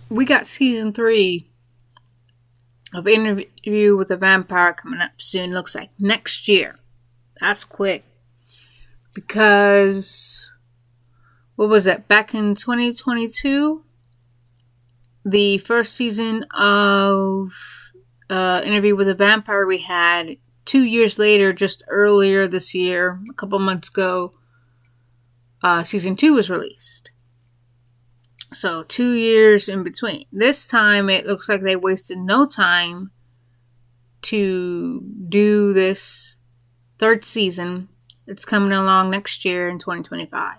we got season 3 of Interview with a Vampire coming up soon. Looks like next year. That's quick. Because, what was it? Back in 2022, the first season of Interview with a Vampire we had 2 years later, just earlier this year, a couple months ago, season 2 was released. So 2 years in between. This time it looks like they wasted no time to do this third season. It's coming along next year in 2025.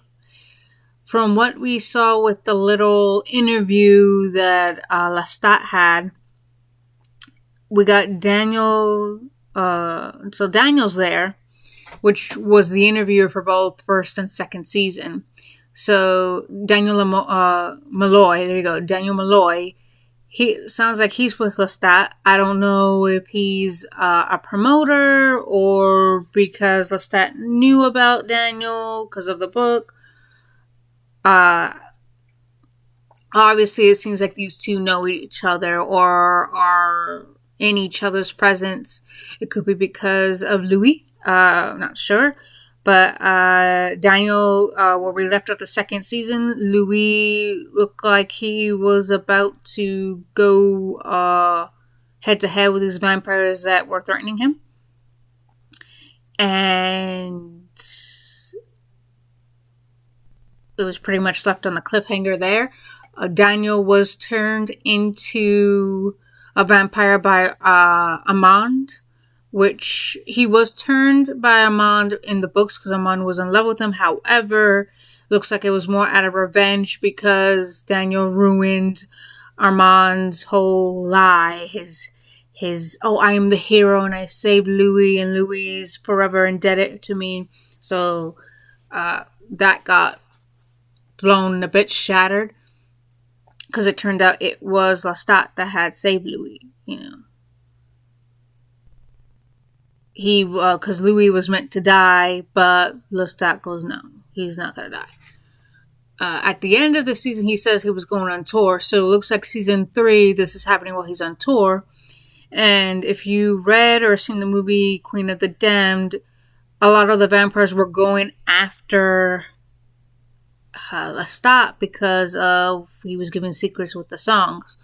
From what we saw with the little interview that Lestat had, we got Daniel. So Daniel's there, which was the interviewer for both first and second season. So Daniel Malloy, there you go, Daniel Malloy. He sounds like he's with Lestat. I don't know if he's a promoter or because Lestat knew about Daniel because of the book. Obviously, it seems like these two know each other or are in each other's presence. It could be because of Louis. I'm not sure. But Daniel, where we left off the second season, Louis looked like he was about to go head to head with these vampires that were threatening him. And it was pretty much left on the cliffhanger there. Daniel was turned into a vampire by Amand, which he was turned by Amand in the books because Amand was in love with him. However, looks like it was more out of revenge because Daniel ruined Armand's whole lie. His I am the hero and I saved Louis and Louis is forever indebted to me. So that got blown a bit shattered because it turned out it was Lestat that had saved Louis, because Louis was meant to die, but Lestat goes, no, he's not going to die. At the end of the season, he says he was going on tour, so it looks like season 3, this is happening while he's on tour. And if you read or seen the movie Queen of the Damned, a lot of the vampires were going after Lestat because of he was giving secrets with the songs,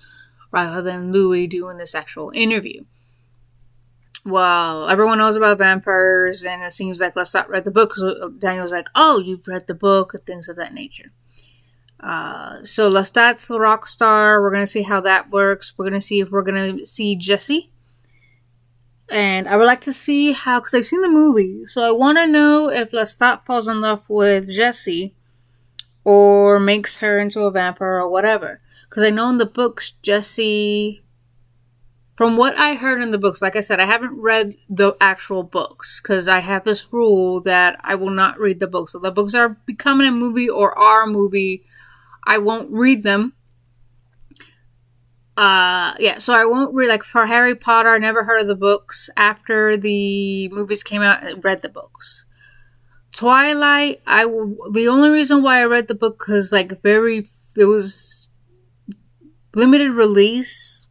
rather than Louis doing this actual interview. Well, everyone knows about vampires, and it seems like Lestat read the book, because Daniel's like, oh, you've read the book, and things of that nature. So Lestat's the rock star. We're going to see how that works. We're going to see if we're going to see Jesse. And I would like to see how, because I've seen the movie, so I want to know if Lestat falls in love with Jesse, or makes her into a vampire, or whatever. Because I know in the books, Jesse... From what I heard in the books, like I said, I haven't read the actual books because I have this rule that I will not read the books. So the books are becoming a movie or are a movie, I won't read them. So I won't read, like for Harry Potter, I never heard of the books. After the movies came out, I read the books. Twilight, the only reason why I read the book because it was limited release.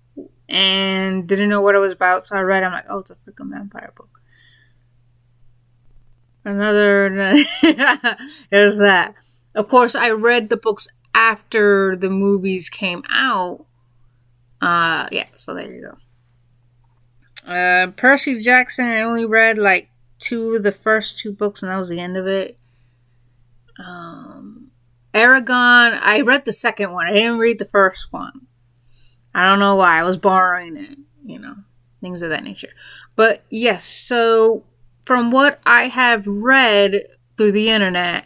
And didn't know what it was about, so I read it. I'm like, oh, it's a freaking vampire book. There's that. Of course, I read the books after the movies came out. So there you go. Percy Jackson, I only read like the first 2 books, and that was the end of it. Aragon, I read the second one. I didn't read the first one. I don't know why. I was borrowing it, things of that nature. But yes, so from what I have read through the internet,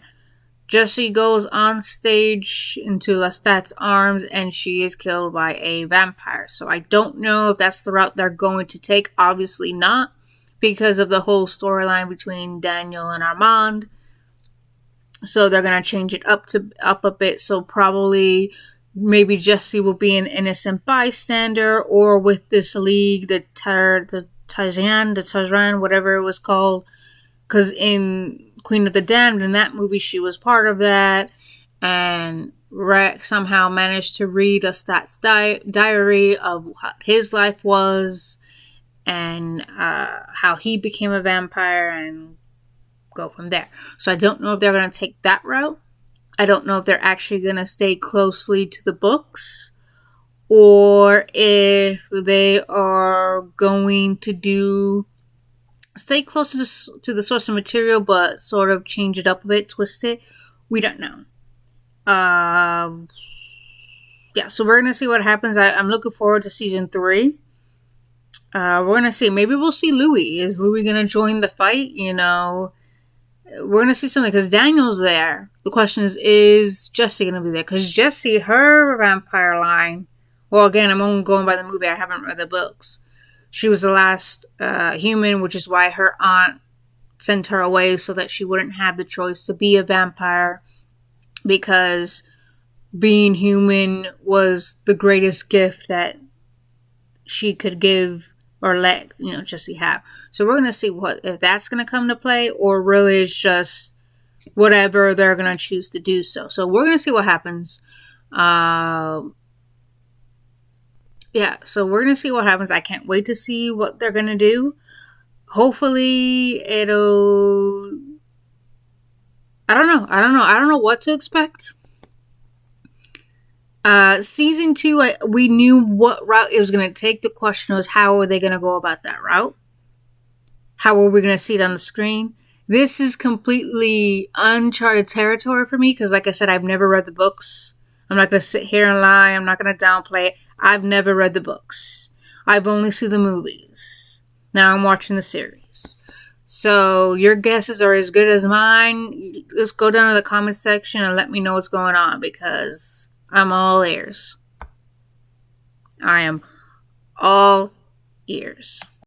Jessie goes on stage into Lestat's arms and she is killed by a vampire. So I don't know if that's the route they're going to take. Obviously not, because of the whole storyline between Daniel and Armand. So they're going to change it up a bit. So probably... maybe Jesse will be an innocent bystander, or with this league, the Tarzan, whatever it was called. Because in Queen of the Damned, in that movie, she was part of that. And Rex somehow managed to read Lestat's diary of what his life was and how he became a vampire and go from there. So I don't know if they're going to take that route. I don't know if they're actually going to stay closely to the books or if they are going to stay close to the source of material but sort of change it up a bit, twist it. We don't know. Yeah, so we're gonna see what happens. I'm looking forward to season 3. We're gonna see. Maybe we'll see Louis. Is Louis gonna join the fight? We're gonna see something because Daniel's there. The question is Jesse gonna be there? Because Jesse, her vampire line. Well, again, I'm only going by the movie. I haven't read the books. She was the last human, which is why her aunt sent her away so that she wouldn't have the choice to be a vampire, because being human was the greatest gift that she could give or let Jesse have. So we're gonna see if that's gonna come to play, or really it's just whatever they're gonna choose to do. So we're gonna see what happens. So we're gonna see what happens. I can't wait to see what they're gonna do. Hopefully it'll. I don't know what to expect. Season 2, we knew what route it was going to take. The question was, how are they going to go about that route? How are we going to see it on the screen? This is completely uncharted territory for me because, like I said, I've never read the books. I'm not going to sit here and lie. I'm not going to downplay it. I've never read the books. I've only seen the movies. Now I'm watching the series. So your guesses are as good as mine. Just go down to the comment section and let me know what's going on, because I'm all ears. I am all ears.